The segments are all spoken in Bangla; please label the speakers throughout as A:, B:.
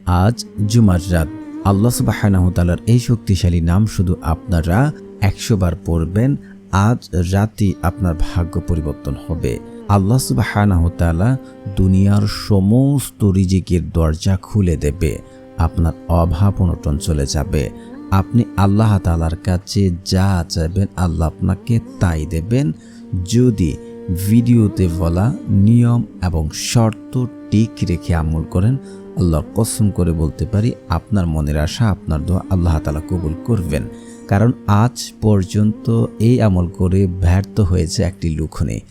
A: আজ জুমার রাত। আল্লাহ সুবহানাহু ওয়া তাআলার এই শক্তিশালী নাম শুধু আপনারা 100 বার পড়বেন। আজ রাতেই আপনার ভাগ্য পরিবর্তন হবে। আল্লাহ সুবহানাহু ওয়া তাআলা দুনিয়ার সমস্ত রিজিকের দরজা খুলে দেবে। আপনার অভাব অনটন চলে যাবে। আপনি আল্লাহ তাআলার কাছে যা চাইবেন আল্লাহ আপনাকে তাই দেবেন, যদি ভিডিওতে বলা নিয়ম এবং শর্ত ঠিক রেখে আমল করেন। আল্লাহর কসম করে বলতে পারি, আপনার মনের আশা, আপনার দোয়া আল্লাহ তাআলা কবুল করবেন। কারণ আজ পর্যন্ত এই আমল করে ব্যর্থ হয়েছে একটি লোক নেই।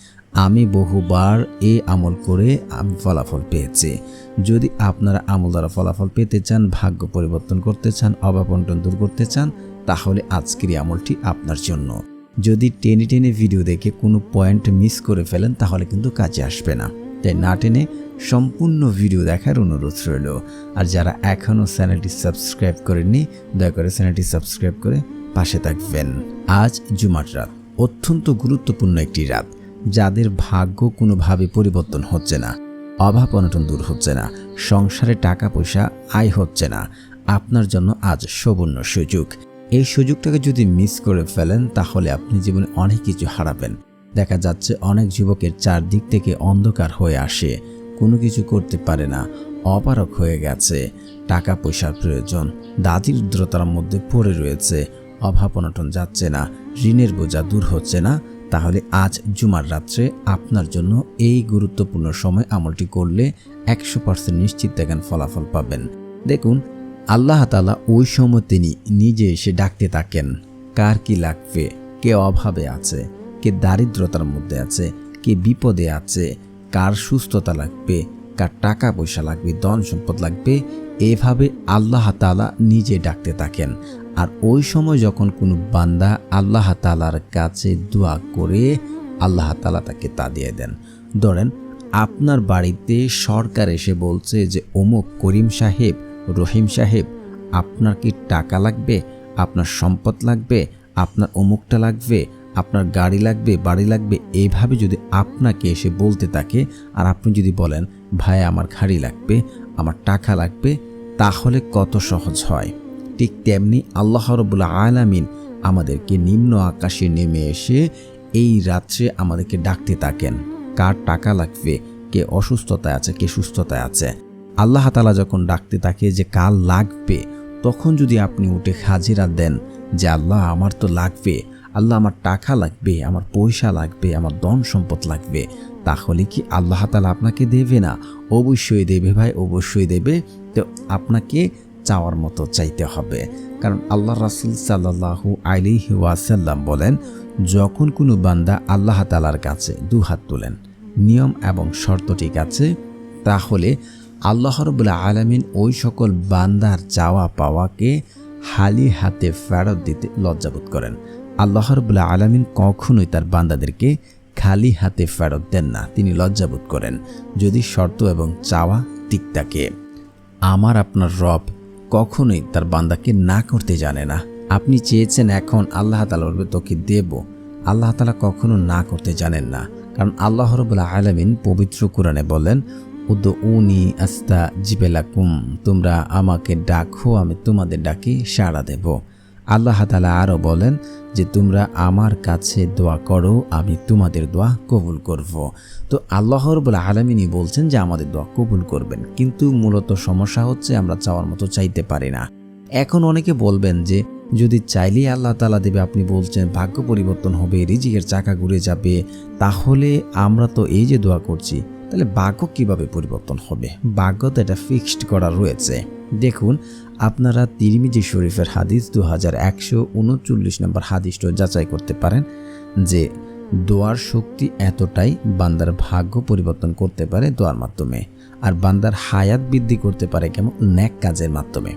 A: আমি বহুবার এই আমল করে আমি ফলাফল পেয়েছি। যদি আপনারা আমল দ্বারা ফলাফল পেতে চান, ভাগ্য পরিবর্তন করতে চান, অভাব অনটন দূর করতে চান, তাহলে আজকের এই আমলটি আপনার জন্য। যদি টেনে টেনে ভিডিও দেখে কোনো পয়েন্ট মিস করে ফেলেন তাহলে কিন্তু কাজে আসবে না। তাই না টেনে সম্পূর্ণ ভিডিও দেখার অনুরোধ রইল। আর যারা এখনও চ্যানেলটি সাবস্ক্রাইব করেননি, দয়া করে চ্যানেলটি সাবস্ক্রাইব করে পাশে থাকবেন। আজ জুমার রাত, অত্যন্ত গুরুত্বপূর্ণ একটি রাত। যাদের ভাগ্য কোনোভাবে পরিবর্তন হচ্ছে না, অভাব অনটন দূর হচ্ছে না, সংসারে টাকা পয়সা আয় হচ্ছে না, আপনার জন্য আজ সুবর্ণ সুযোগ। এই সুযোগটাকে যদি মিস করে ফেলেন তাহলে আপনি জীবনে অনেক কিছু হারাবেন। দেখা যাচ্ছে অনেক যুবকের চারদিক থেকে অন্ধকার হয়ে আসে, কোনো কিছু করতে পারে না, অপারগ হয়ে গেছে, টাকা পয়সার প্রয়োজন, দারিদ্রতার মধ্যে পড়ে রয়েছে, অভাব অনটন যাচ্ছে না, ঋণের বোঝা দূর হচ্ছে না। তাহলে আজ জুমার রাত্রে আপনার জন্য এই গুরুত্বপূর্ণ সময় আমলটি করলে 100% নিশ্চিত দেখেন ফলাফল পাবেন। দেখুন, আল্লাহ তাআলা ওই সময় তিনি নিজে এসে ডাকতে থাকেন, কার কি লাগবে, কে অভাবে আছে, কে দারিদ্রতার মধ্যে আছে, কে বিপদে আছে, কার সুস্থতা লাগবে, কার টাকা পয়সা লাগবে, ধন সম্পদ লাগবে। এভাবে আল্লাহ তাআলা নিজে ডাকতে থাকেন। আর ওই সময় যখন কোনো বান্দা আল্লাহ তাআলার কাছে দোয়া করে, আল্লাহ তাআলা তাকে তা দিয়ে দেন। ধরেন আপনার বাড়িতে সরকার এসে বলছে যে অমুক করিম সাহেব, রহিম সাহেব, আপনার কি টাকা লাগবে, আপনার সম্পদ লাগবে, আপনার অমুকটা লাগবে, আপনার গাড়ি লাগবে, বাড়ি লাগবে। এইভাবে যদি আপনাকে এসে বলতে থাকে আর আপনি যদি বলেন ভাই আমার গাড়ি লাগবে, আমার টাকা লাগবে, তাহলে কত সহজ হয়। ঠিক তেমনি আল্লাহ রাব্বুল আলামিন আমাদেরকে নিম্ন আকাশে নেমে এসে এই রাত্রে আমাদেরকে ডাকতে থাকেন, কার টাকা লাগবে, কে অসুস্থতায় আছে, কে সুস্থতায় আছে। আল্লাহ তাআলা যখন ডাকতে থাকে যে কার লাগবে, তখন যদি আপনি উঠে হাজিরা দেন যে আল্লাহ আমার তো লাগবে, আল্লাহ আমার টাকা লাগবে, আমার পয়সা লাগবে, আমার ধন সম্পদ লাগবে, তাহলে কি আল্লাহ তাআলা আপনাকে দেবে না? অবশ্যই দেবে ভাই, অবশ্যই দেবে। তো আপনাকে চাওয়ার মতো চাইতে হবে। কারণ আল্লাহ রাসূল সাল্লাল্লাহু আলাইহি ওয়াসাল্লাম বলেন, যখন কোনো বান্দা আল্লাহ তাআলার কাছে দুহাত তোলেন, নিয়ম এবং শর্ত ঠিক আছে, তাহলে আল্লাহ রাব্বুল আলামিন ওই সকল বান্দার চাওয়া পাওয়াকে খালি হাতে ফেরত দিতে লজ্জাবোধ করেন। আল্লাহ রাব্বুল আলামিন কখনোই তার বান্দাদেরকে খালি হাতে ফেরত দেন না, তিনি লজ্জাবোধ করেন যদি শর্ত এবং চাওয়া ঠিক থাকে। আমার আপনার রব কখনোই তার বান্দাকে না করতে জানে না। আপনি চেয়েছেন এখন, আল্লাহ তাআলা বলবে তোকে দেব। আল্লাহ তাআলা কখনো না করতে জানেন না। কারণ আল্লাহ রাব্বুল আলামিন পবিত্র কোরআনে বলেন, উদউনি আস্তাজিব লাকুম, তোমরা আমাকে ডাকো, আমি তোমাদের ডাকে সাড়া দেব। আল্লাহ তাআলা আরও বলেন যে তোমরা আমার কাছে দোয়া করো, আমি তোমাদের দোয়া কবুল করব। তো আল্লাহ রাব্বুল আলামিনই বলছেন যে আমাদের দোয়া কবুল করবেন। কিন্তু মূলত সমস্যা হচ্ছে আমরা চাওয়ার মতো চাইতে পারি না। এখন অনেকে বলবেন যে যদি চাইলেই আল্লাহ তাআলা দেবে, আপনি বলছেন ভাগ্য পরিবর্তন হবে, রিজিকের চাকা ঘুরে যাবে, তাহলে আমরা তো এই যে দোয়া করছি, তাহলে ভাগ্য কিভাবে পরিবর্তন হবে? ভাগ্য তো এটা ফিক্সড করা রয়েছে। দেখুন, আপনারা তিরমিজি শরীফের হাদিস 2139 নম্বর হাদিসটা যাচাই করতে পারেন যে দোয়ার শক্তি এতটাই, বান্দার ভাগ্য পরিবর্তন করতে পারে দোয়ার মাধ্যমে, আর বান্দার হায়াত বৃদ্ধি করতে পারে কেমন? নেক কাজের মাধ্যমে।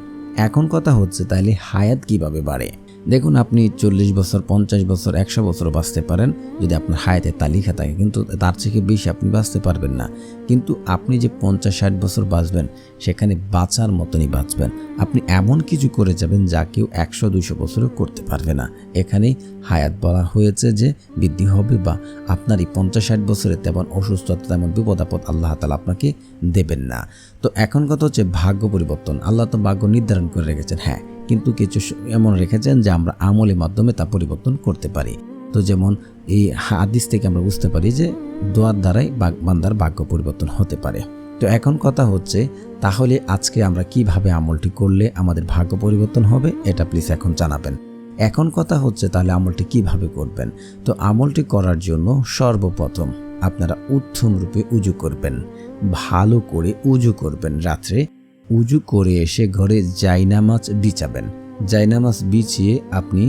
A: এখন কথা হচ্ছে তাইলে হায়াত কিভাবে বাড়ে? দেখুন, আপনি 40 বছর, 50 বছর, 100 বছর বাঁচতে পারেন যদি আপনার হায়াতের তালিকা থাকে, কিন্তু তার থেকে বেশি আপনি বাঁচতে পারবেন না। কিন্তু আপনি যে 50-60 বছর বাঁচবেন, সেখানে বাঁচার মতনই বাঁচবেন। আপনি এমন কিছু করে যাবেন যা কেউ 100-200 বছরও করতে পারবে না। এখানেই হায়াত বলা হয়েছে যে বৃদ্ধি হবে, বা আপনার এই 50-60 বছরে তেমন অসুস্থতা, তেমন বিপদ আপদ আল্লাহ তাআলা আপনাকে দেবেন না। তো এখন কথা হচ্ছে ভাগ্য পরিবর্তন। আল্লাহ তো ভাগ্য নির্ধারণ করে রেখেছেন, হ্যাঁ, কিন্তু কিছু এমন রেখেছেন যে আমরা আমলের মাধ্যমে তা পরিবর্তন করতে পারি। তো যেমন এই হাদিস থেকে আমরা বুঝতে পারি যে দোয়ার দ্বারাই বান্দার ভাগ্য পরিবর্তন হতে পারে। তো এখন কথা হচ্ছে, তাহলে আজকে আমরা কিভাবে আমলটি করলে আমাদের ভাগ্য পরিবর্তন হবে, এটা প্লিজ এখন জানাবেন। এখন কথা হচ্ছে, তাহলে আমলটি কিভাবে করবেন। তো আমলটি করার জন্য সর্বপ্রথম আপনারা উত্তম রূপে উজু করবেন, ভালো করে উজু করবেন। রাত্রে উজু করে এসে ঘরে জায়নামাজ বিছাবেন। জায়নামাজ বিছিয়ে আপনি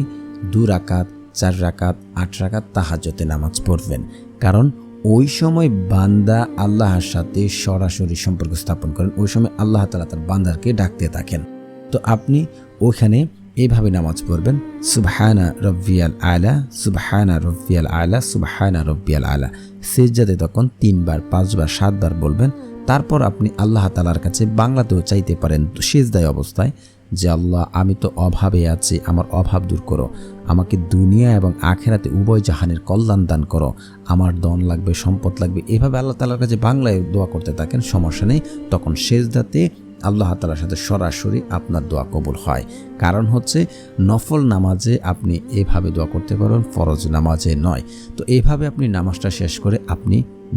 A: 2 রাকাত, 4 রাকাত, 8 রাকাত তাহাজ্জুদের নামাজ পড়বেন। কারণ ওই সময় বান্দা আল্লাহর সাথে সরাসরি সম্পর্ক স্থাপন করেন। ওই সময় আল্লাহ তাআলা তার বান্দাকে ডাকতে থাকেন। তো আপনি ওখানে এইভাবে নামাজ পড়বেন, সুবহানা রব্বিয়াল আলা, সুবহানা রব্বিয়াল আলা, সুবহানা রব্বিয়াল আলা। সিজদাতে তখন 3 বার, 5 বার, 7 বার বলবেন। তারপর আপনি আল্লাহ তাআলার কাছে বাংলাতেও চাইতে পারেন সিজদায় অবস্থায় যে আল্লাহ, আমি তো অভাবে আছি, আমার অভাব দূর করো, আমাকে দুনিয়া এবং আখেরাতে উভয় জাহানের কল্যাণ দান করো, আমার ধন লাগবে, সম্পদ লাগবে। এভাবে আল্লাহ তাআলার কাছে বাংলায় দোয়া করতে থাকেন, সমস্যা নেই। তখন সিজদাতে আল্লাহ তাআলার সাথে সরাসরি আপনার দোয়া কবুল হয়। কারণ হচ্ছে নফল নামাজে আপনি এভাবে দোয়া করতে পারবেন, ফরজ নামাজে নয়। তো এইভাবে আপনি নামাজটা শেষ করে আপনি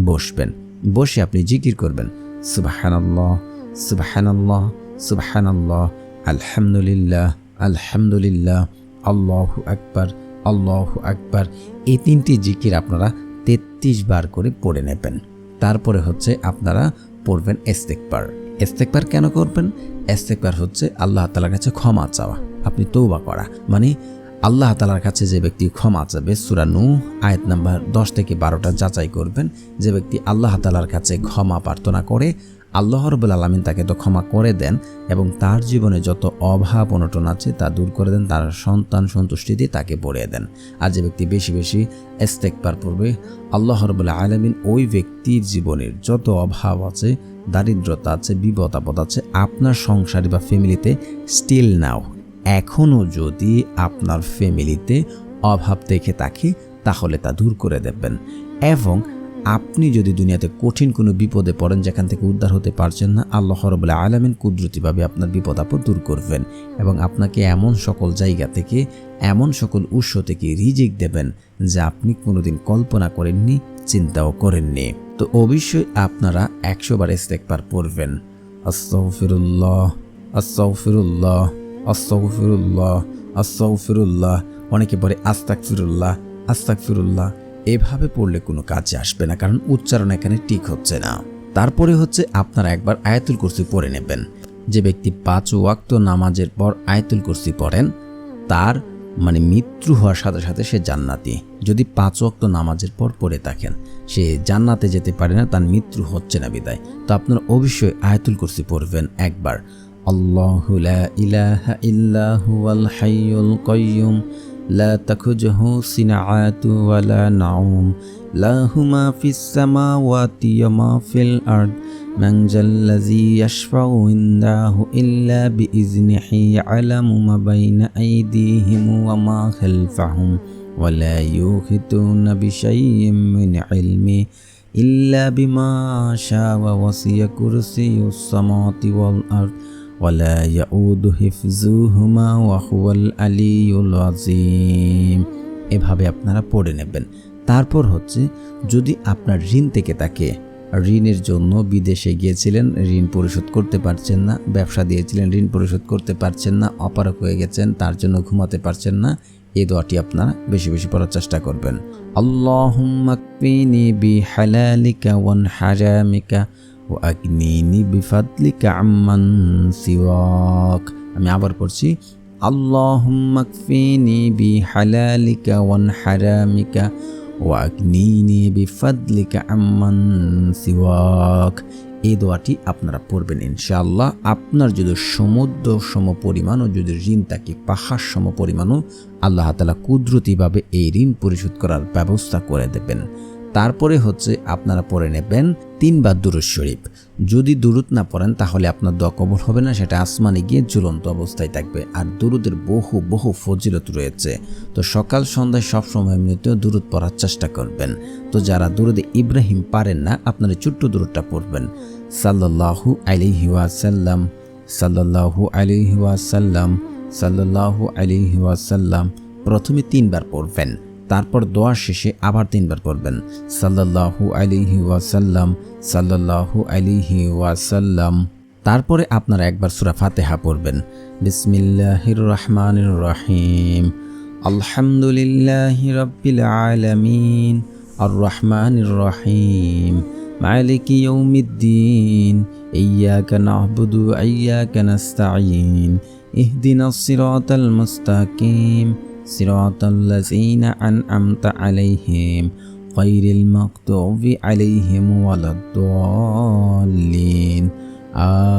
A: বসবেন। বসে আপনি জিকির করবেন, সুবহানাল্লাহ, সুবহানাল্লাহ, সুবহানাল্লাহ, আলহামদুলিল্লাহ, আলহামদুলিল্লাহ, আল্লাহু আকবার, আল্লাহু আকবার। এই 3টি জিকির আপনারা 33 বার করে পড়ে নেবেন। তারপরে হচ্ছে আপনারা পড়বেন ইস্তেগফার। ইস্তেগফার কেন করবেন? ইস্তেগফার হচ্ছে আল্লাহ তাআলার কাছে ক্ষমা চাওয়া, আপনি তওবা করা। মানে আল্লাহ তাআলার কাছে যে ব্যক্তি ক্ষমা চাবে, সূরা নূহ আয়াত নাম্বার 10 থেকে 12টা যাচাই করবেন। যে ব্যক্তি আল্লাহ তাআলার কাছে ক্ষমা প্রার্থনা করে, আল্লাহ রাব্বুল আলামিন তাকে তো ক্ষমা করে দেন এবং তার জীবনে যত অভাব অনটন আছে তা দূর করে দেন, তার সন্তান সন্তুষ্টি দিয়ে তাকে ভরিয়ে দেন। আর যে ব্যক্তি বেশি বেশি ইস্তেগফার পড়বে, আল্লাহ রাব্বুল আলামিন ওই ব্যক্তির জীবনের যত অভাব আছে, দারিদ্রতা আছে, বিপদ আপদ আছে, আপনার সংসারে বা ফ্যামিলিতে স্টিল নাও এখনও যদি আপনার ফ্যামিলিতে অভাব দেখে থাকে, তাহলে তা দূর করে দেবেন। এবং আপনি যদি দুনিয়াতে কঠিন কোনো বিপদে পড়েন, যেখান থেকে উদ্ধার হতে পারছেন না, আল্লাহ রাব্বুল আলামিন কুদরতিভাবে আপনার বিপদ আপদ দূর করবেন এবং আপনাকে এমন সকল জায়গা থেকে, এমন সকল উৎস থেকে রিজিক দেবেন যা আপনি কোনোদিন কল্পনা করেননি, চিন্তাও করেননি। তো অবশ্যই আপনারা 100 বার ইস্তেগফার পড়বেন। আস্তাগফিরুল্লাহ, আস্তাগফিরুল্লাহ, আস্তাগফিরুল্লাহ, আস্তাগফিরুল্লাহ। অনেকে পড়ে আস্তাগফিরুল্লাহ, আস্তাগফিরুল্লাহ। এভাবে পড়লে কোনো কাজে আসবে না, কারণ উচ্চারণ এখানে ঠিক হচ্ছে না। তারপরে হচ্ছে আপনারা একবার আয়াতুল কুরসি পড়ে নেবেন। যে ব্যক্তি 5 ওয়াক্ত নামাজের পর আয়াতুল কুরসি পড়েন, তার মানে মৃত্যু হওয়ার সাথে সাথে সে জান্নাতি। যদি 5 ওয়াক্ত নামাজের পর পড়ে থাকেন, সে জান্নাতে যেতে পারে না, তার মৃত্যু হচ্ছে না বিদায়। তো আপনারা অবশ্যই আয়াতুল কুরসি পড়বেন একবার। আল্লাহু লা ইলাহা ইল্লা হুয়াল হাইয়ুল কাইয়্যুম لا تأخذه سنة ولا نوم له ما في السماوات وما في الأرض من ذا الذي يشفع عنده إلا بإذنه يعلم ما بين أيديهم وما خلفهم ولا يحيطون بشيء من علمه إلا بما شاء وسع كرسيه السماوات والأرض ওয়ালা ইয়াউদু হিফযুহুমা ওয়া হুয়াল আলিয়্যুল আযীম। এভাবে আপনারা পড়ে নেবেন। তারপর হচ্ছে, যদি আপনার ঋণ থেকে থাকে, ঋণের জন্য বিদেশে গিয়েছিলেন, ঋণ পরিশোধ করতে পারছেন না, ব্যবসা দিয়েছিলেন, ঋণ পরিশোধ করতে পারছেন না, অপারগ হয়ে গেছেন, তার জন্য ঘুমাতে পারছেন না, এই দোয়াটি আপনারা বেশি বেশি পড়ার চেষ্টা করবেন। আল্লাহুম্মা কফিনি বিহালালিকা ওয়ান হারামিকা ওয়াগনিনি বিফাদলিকা আম্মান সিওয়াক। আমি আবার পড়ছি, আল্লাহুম্মা কফিনি বিহালালিকা ওয়ান হারামিকা ওয়াগনিনি বিফাদলিকা আম্মান সিওয়াক। এই দোয়াটি আপনারা পড়বেন ইনশাআল্লাহ। আপনার যদি সমুদ্র সম পরিমাণও যদি ঋণ থাকে, পাহাড় সম পরিমাণও, আল্লাহ তাআলা কুদরতিভাবে এই ঋণ পরিশোধ করার ব্যবস্থা করে দেবেন। তারপরে হচ্ছে আপনারা পড়ে নেবেন 3 বার দুরূদ শরীফ। যদি দুরূদ না পড়েন তাহলে আপনার দোয়া কবুল হবে না, সেটা আসমানে গিয়ে ঝুলন্ত অবস্থায় থাকবে। আর দুরূদের বহু বহু ফজিলত রয়েছে। তো সকাল সন্ধ্যায় সবসময় এমনিতেও দুরূদ পড়ার চেষ্টা করবেন। তো যারা দুরূদে ইব্রাহিম পারেন না, আপনারা ছোট্ট দুরূদটা পড়বেন, সাল্লাল্লাহু আলাইহি ওয়াসাল্লাম, সাল্লাল্লাহু আলাইহি ওয়াসাল্লাম, সাল্লাল্লাহু আলাইহি ওয়াসাল্লাম। প্রথমে 3 বার পড়বেন, তারপর দোয়া শেষে আবার 3 বার পড়বেন, সাল্লাল্লাহু আলাইহি ওয়াসাল্লাম, সাল্লাল্লাহু আলাইহি ওয়াসাল্লাম। তারপরে আপনারা একবার সূরা ফাতিহা পড়বেন, বিসমিল্লাহির রহমানির রহিম, আলহামদুলিল্লাহি রাব্বিল আলামিন, আর রহমানির রহিম, মালিকি ইয়াউমিদ্দিন, ইয়্যাকা না'বুদু ওয়া ইয়্যাকা নাস্তাঈন, ইহদিনাস সিরাতাল মুস্তাকিম, সিরাতাল্লাযীনা আন'আমতা আলাইহিম গায়রিল মাগদুবি আলাইহিম ওয়ালাদ-দাল্লিন,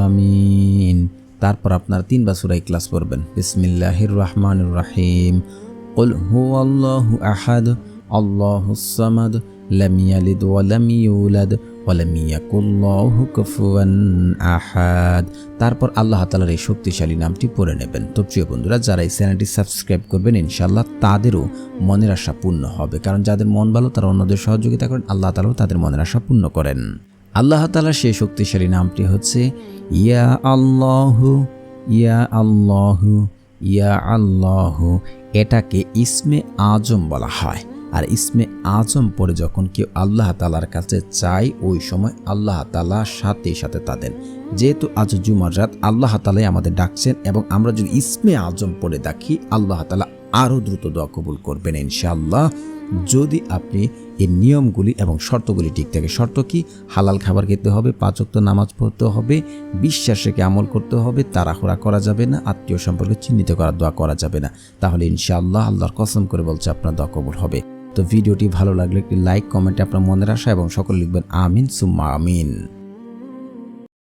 A: আমিন। তারপর আপনারা 3 বার সূরা ইখলাস পড়বেন, বিসমিল্লাহির রহমানির রহিম, কুল হুয়াল্লাহু আহাদ, আল্লাহুস সামাদ, লাম ইয়ালিদ ওয়া লাম ইউলাদ ওয়া লাম ইয়াকুল লাহু কুফুয়ান আহাদ। তারপর আল্লাহ তাআলার এই শক্তিশালী নামটি পড়ে নেবেন। তো প্রিয় বন্ধুরা, যারা এই চ্যানেলটি সাবস্ক্রাইব করবেন ইনশাআল্লাহ তাদেরও মনের আশা পূর্ণ হবে, কারণ যাদের মন ভালো তারা অন্যদের সহযোগিতা করেন, আল্লাহ তাআলাও তাদের মনের আশা পূর্ণ করেন। আল্লাহ তাআলার সেই শক্তিশালী নামটি হচ্ছে ইয়া আল্লাহু, ইয়া আল্লাহু, ইয়া আল্লাহু। এটাকে ইসমে আজম বলা হয়। আর ইসমে আজম পড়ে যখন কেউ আল্লাহ তাআলার কাছে চায়, ওই সময় আল্লাহ তাআলা সাথে সাথে তাদের, যেহেতু আজ জুমার রাত, আল্লাহ তাআলাই আমাদের ডাকছেন, এবং আমরা যদি ইসমে আজম পড়ে দেখি, আল্লাহ তাআলা আরও দ্রুত দোয়া কবুল করবেন ইনশাআল্লাহ, যদি আপনি এই নিয়মগুলি এবং শর্তগুলি ঠিক থাকে। শর্ত কি? হালাল খাবার খেতে হবে, 5 ওয়াক্ত নামাজ পড়তে হবে, বিশ্বাস রেখে আমল করতে হবে, তাড়াহুড়া করা যাবে না, আত্মীয় সম্পর্কে চিহ্নিত করার দোয়া করা যাবে না। তাহলে ইনশাআল্লাহ, আল্লাহর কসম করে বলছে, আপনার দোয়া কবুল হবে। তো ভিডিওটি ভালো লাগলে একটি লাইক, কমেন্টে আপনার মনের আশা এবং সকলে লিখবেন আমিন সুম্মা আমিন।